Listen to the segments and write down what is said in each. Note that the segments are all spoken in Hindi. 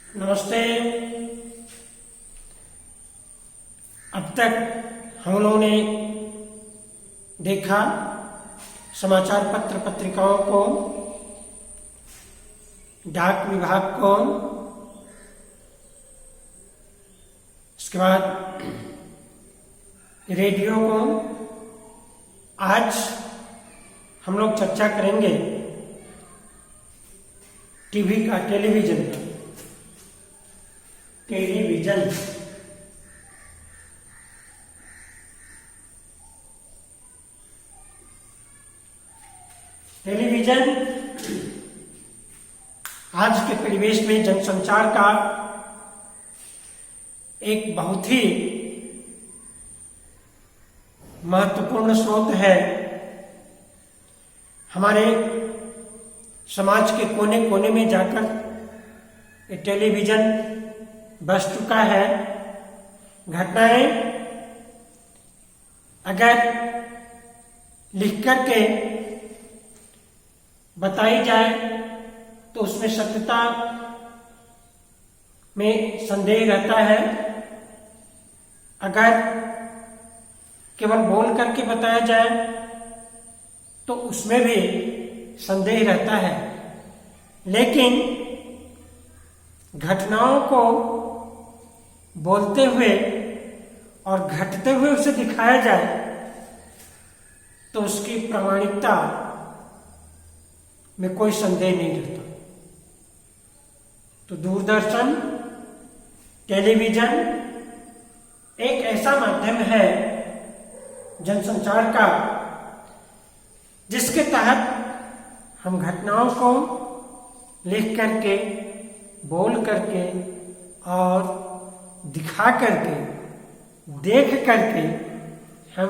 नमस्ते। अब तक हम लोगों ने देखा समाचार पत्र पत्रिकाओं को, डाक विभाग को, इसके बाद रेडियो को। आज हम लोग चर्चा करेंगे टीवी का, टेलीविजन का। टेलीविजन टेलीविजन आज के परिवेश में जनसंचार का एक बहुत ही महत्वपूर्ण स्रोत है। हमारे समाज के कोने कोने में जाकर ये टेलीविजन बस चुका है। घटनाएं अगर लिख करके बताई जाए तो उसमें सत्यता में संदेह रहता है। अगर केवल बोल करके बताया जाए तो उसमें भी संदेह रहता है। लेकिन घटनाओं को बोलते हुए और घटते हुए उसे दिखाया जाए तो उसकी प्रामाणिकता में कोई संदेह नहीं रहता। तो दूरदर्शन, टेलीविजन एक ऐसा माध्यम है जनसंचार का जिसके तहत हम घटनाओं को लिख करके, बोल करके और दिखा करके, देख करके हम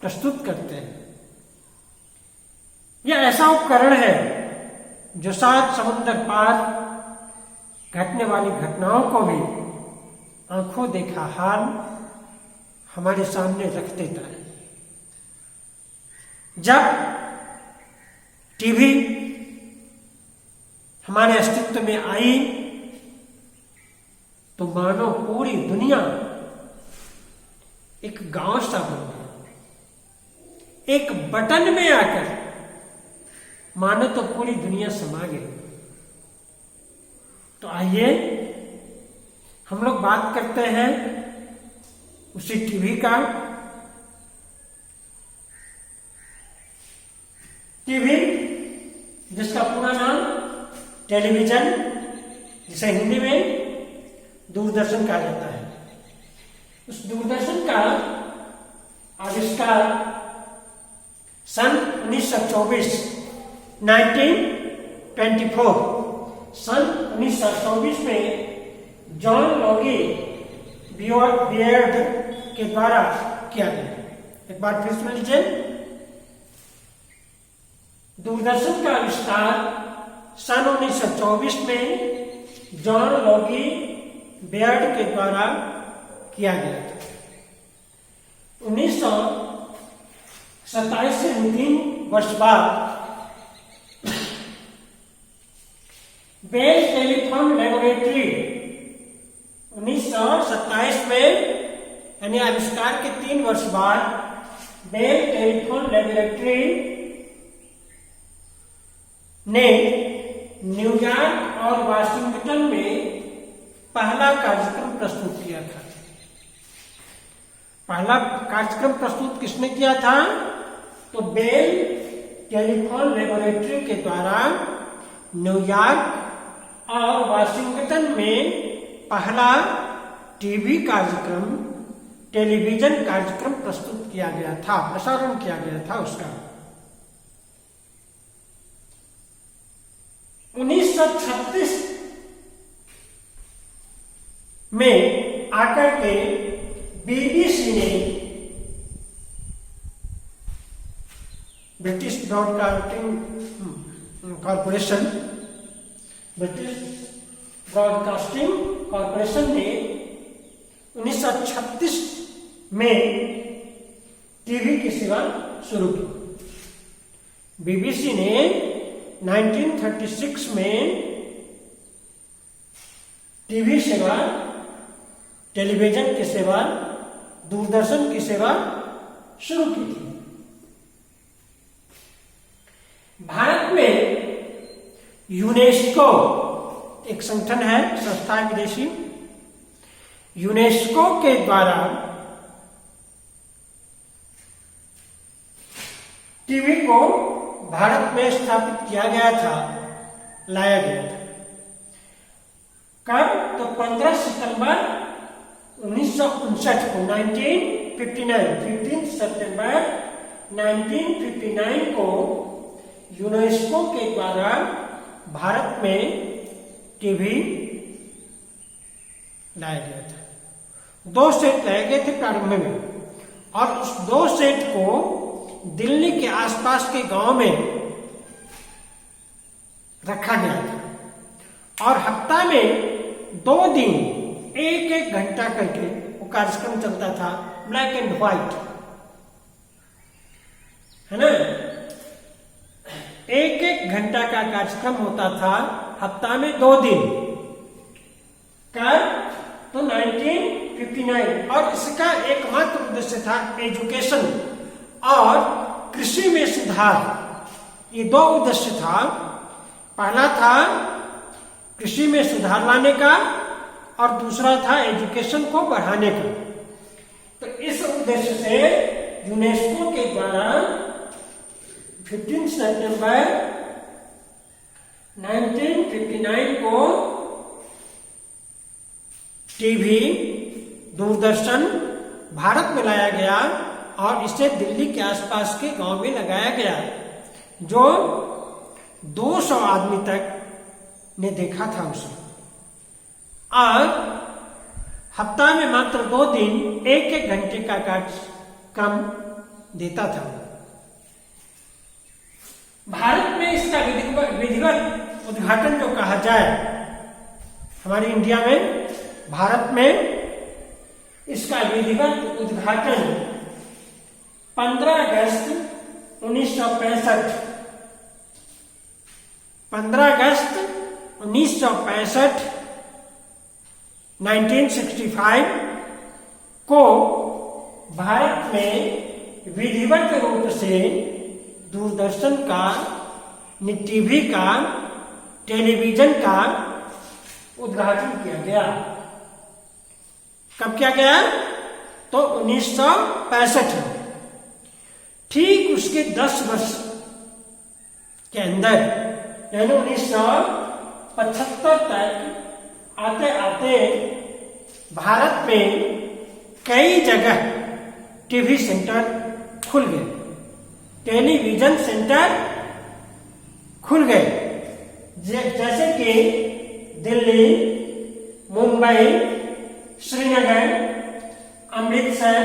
प्रस्तुत करते हैं। यह ऐसा उपकरण है जो 7 समुद्र पार घटने वाली घटनाओं को भी आंखों देखा हाल हमारे सामने रख देता है। जब टीवी हमारे अस्तित्व में आई तो मानो पूरी दुनिया एक गांव सा बन गया। एक बटन में आकर मानो तो पूरी दुनिया समा गई। तो आइए हम लोग बात करते हैं उसी टीवी का। टीवी जिसका पूरा नाम टेलीविजन, जिसे हिंदी में दूरदर्शन कहा जाता है। उस दूरदर्शन का आविष्कार सन 1924 सन 1924 में जॉन लॉगी बियर्ड के द्वारा किया गया। एक बार फिर सुन लीजिए। दूरदर्शन का आविष्कार सन 1924 में जॉन लॉगी बियर्ड के द्वारा किया गया था। 1927 से 3 वर्ष बाद बेल टेलीफोन लेबोरेटरी 1927 में, यानी आविष्कार के 3 वर्ष बाद बेल टेलीफोन लेबोरेटरी ने न्यूयॉर्क और वाशिंगटन में पहला कार्यक्रम प्रस्तुत किया था। पहला कार्यक्रम प्रस्तुत किसने किया था? तो बेल टेलीफोन लेबोरेटरी के द्वारा न्यूयॉर्क और वाशिंगटन में पहला टीवी कार्यक्रम, टेलीविजन कार्यक्रम प्रस्तुत किया गया था, प्रसारण किया गया था उसका। 1936 में आकर के बीबीसी ने, British broadcasting corporation, British broadcasting corporation ने 1936 में टीवी की सेवा शुरू की। बीबीसी ने 1936 में टीवी सेवा, टेलीविजन की सेवा, दूरदर्शन की सेवा शुरू की थी। भारत में यूनेस्को एक संगठन है, संस्था है विदेशी, यूनेस्को के द्वारा टीवी को भारत में स्थापित किया गया था, लाया गया था। कब? तो 15 सितंबर 1959 को, 15 सितंबर 1959 को यूनेस्को के द्वारा भारत में टीवी लाया गया था। 2 सेट लाए गए थे प्रारंभ में, और उस 2 सेट को दिल्ली के आसपास के गांव में रखा गया था, और हफ्ता में 2 दिन 1-1 घंटा करके वो कार्यक्रम चलता था, ब्लैक एंड व्हाइट, है ना। 1-1 घंटा का कार्यक्रम होता था हफ्ता में 2 दिन। कब? तो 1959। और इसका एकमात्र उद्देश्य था एजुकेशन और कृषि में सुधार। ये 2 उद्देश्य था। पहला था कृषि में सुधार लाने का, और दूसरा था एजुकेशन को बढ़ाने का। तो इस उद्देश्य से यूनेस्को के द्वारा 15 सितंबर 1959 को टीवी, दूरदर्शन भारत में लाया गया, और इसे दिल्ली के आसपास के गांव में लगाया गया, जो 200 आदमी तक ने देखा था उसे। और हफ्ता में मात्र 2 दिन 1-1 घंटे का कार्यक्रम देता था। भारत में इसका विधिवत उद्घाटन जो कहा जाए, हमारी इंडिया में, भारत में इसका विधिवत उद्घाटन 15 अगस्त 1965, 15 अगस्त 1965 1965 को भारत में विधिवत रूप से दूरदर्शन का, टीवी का, टेलीविजन का उद्घाटन किया गया। कब किया गया? तो 1965 में। ठीक उसके 10 वर्ष के अंदर, यानी 1975 तक आते आते भारत में कई जगह टीवी सेंटर खुल गए, टेलीविजन सेंटर खुल गए, जैसे कि दिल्ली, मुंबई, श्रीनगर, अमृतसर,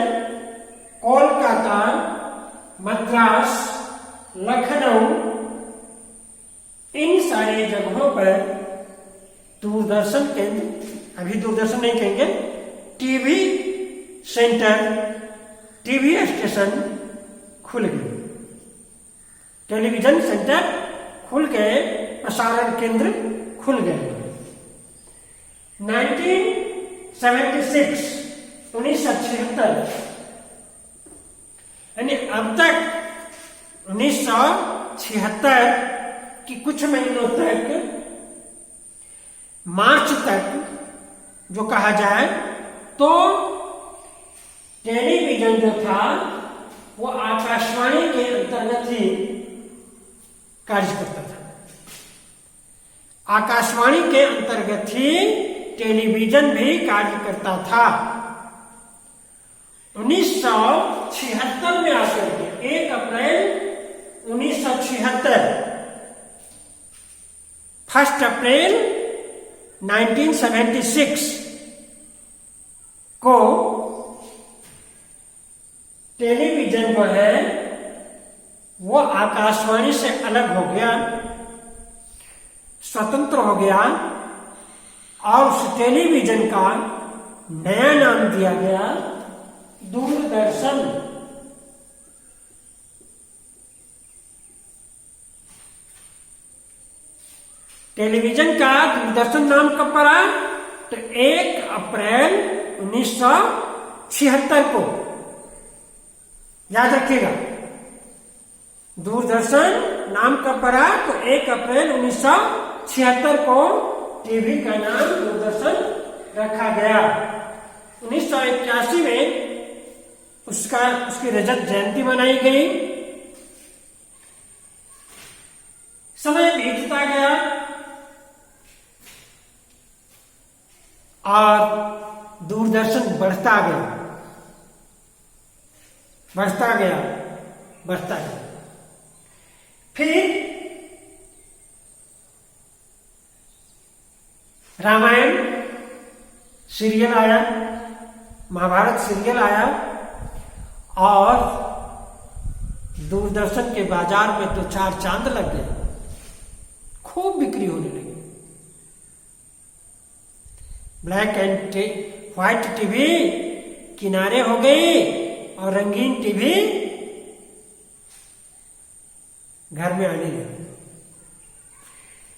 कोलकाता, मद्रास, लखनऊ, इन सारे जगहों पर दूरदर्शन केंद्र, अभी दूरदर्शन नहीं कहेंगे, टीवी सेंटर, टीवी स्टेशन खुल गए, टेलीविजन सेंटर खुल गए, प्रसारण केंद्र खुल गए। 1976 1976 यानी अब तक 1976 की कुछ महीनों तक, मार्च तक जो कहा जाए, तो टेलीविजन जो था वो आकाशवाणी के अंतर्गत ही कार्य करता था। आकाशवाणी के अंतर्गत ही टेलीविजन भी कार्य करता था। 1976 में आकर के 1 अप्रैल 1976, 1 अप्रैल 1976 को टेलीविजन जो है वो आकाशवाणी से अलग हो गया, स्वतंत्र हो गया, और उस टेलीविजन का नया नाम दिया गया दूरदर्शन। टेलीविजन का दूरदर्शन नाम कब पड़ा? तो 1 अप्रैल 1976 को, याद रखिएगा, दूरदर्शन नाम कब पड़ा, तो 1 अप्रैल 1976 को टीवी का नाम दूरदर्शन रखा गया। 1981 में उसकी रजत जयंती मनाई गई। समय बीतता गया और दूरदर्शन बढ़ता गया, बढ़ता गया, बढ़ता गया। फिर रामायण सीरियल आया, महाभारत सीरियल आया और दूरदर्शन के बाजार में तो 4 चांद लग गए, खूब बिक्री होने लगी। ब्लैक एंड व्हाइट टीवी किनारे हो गई और रंगीन टीवी घर में आने लगी।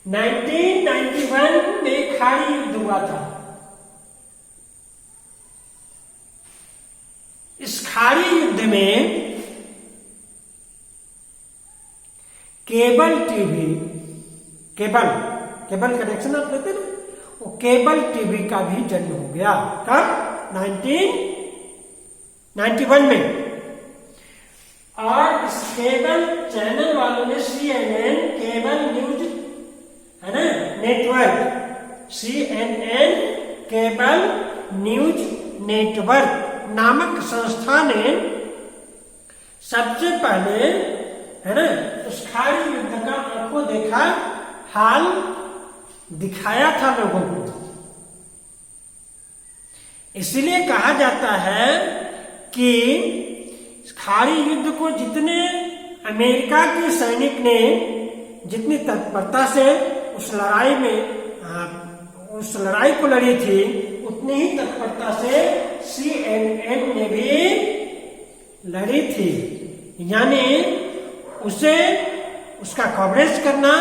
1991 में खाड़ी युद्ध हुआ था। इस खाड़ी युद्ध में केबल टीवी, केबल कनेक्शन आप लेते ना, वो केबल टीवी का भी जन्म हो गया। कब? 1991 में। और इस केबल चैनल वालों ने CNN केबल न्यूज, है ना, network, CNN cable news network नामक संस्था ने सबसे पहले, है ना, उस खाड़ी युद्ध का आंखों देखा हाल दिखाया था लोगों को। इसलिए कहा जाता है कि खाड़ी युद्ध को जितने अमेरिका के सैनिक ने जितनी तत्परता से उस लड़ाई को लड़ी थी, उतनी ही तत्परता से CNN ने भी लड़ी थी। यानी उसका कवरेज करना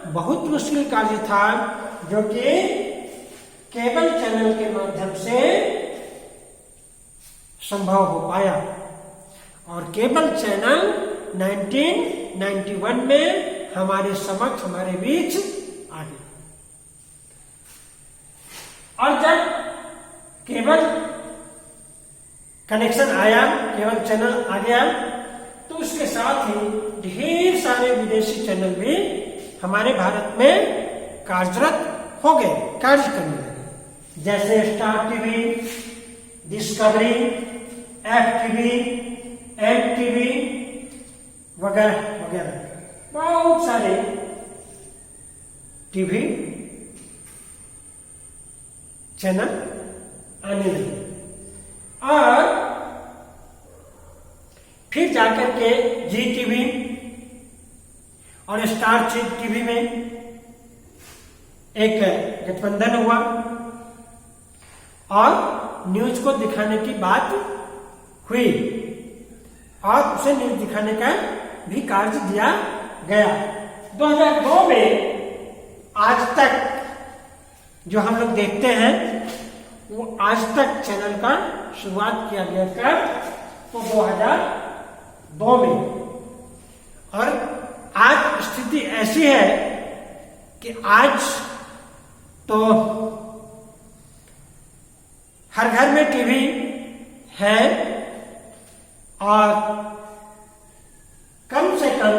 बहुत मुश्किल कार्य था, जो कि केबल चैनल के माध्यम से संभव हो पाया। और केबल चैनल 1991 में हमारे समक्ष, हमारे बीच आ गए। और जब केबल कनेक्शन आया, केबल चैनल आ गया, तो उसके साथ ही ढेर सारे विदेशी चैनल भी हमारे भारत में कार्यरत हो गए, कार्य करने लगे। जैसे star TV, discovery, FTV, MTV वगैरह वगैरह, बहुत सारे टीवी चैनल आने लगे। और फिर जाकर के GTV और स्टार टीवी में एक गठबंधन हुआ और न्यूज को दिखाने की बात हुई और उसे न्यूज दिखाने का भी कार्य दिया गया। 2002 में आज तक जो हम लोग देखते हैं, वो आज तक चैनल का शुरुआत किया गया था, तो 2002 में। और आज स्थिति ऐसी है कि आज तो हर घर में टीवी है और कम से कम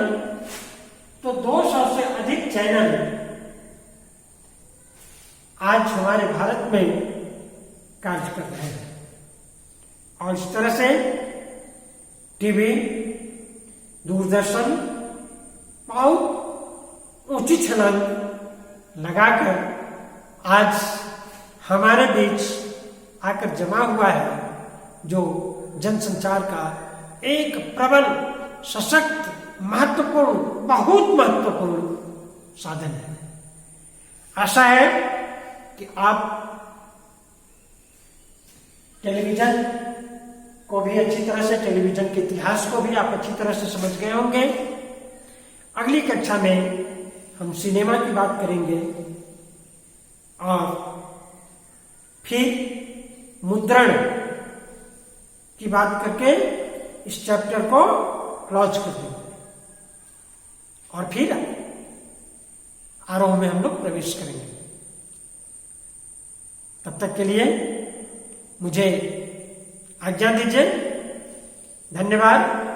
तो 200 से अधिक चैनल आज हमारे भारत में कार्य कर रहे हैं। और इस तरह से टीवी, दूरदर्शन बहुत ऊंची छलांग लगाकर आज हमारे बीच आकर जमा हुआ है, जो जनसंचार का एक प्रबल, सशक्त, महत्वपूर्ण, बहुत महत्वपूर्ण साधन है। आशा है कि आप टेलीविजन को भी अच्छी तरह से, टेलीविजन के इतिहास को भी आप अच्छी तरह से समझ गए होंगे। अगली कक्षा में हम सिनेमा की बात करेंगे और फिर मुद्रण की बात करके इस चैप्टर को क्लोज कर देंगे और फिर आरोह में हम लोग प्रवेश करेंगे। तब तक के लिए मुझे आज्ञा दीजिए। धन्यवाद।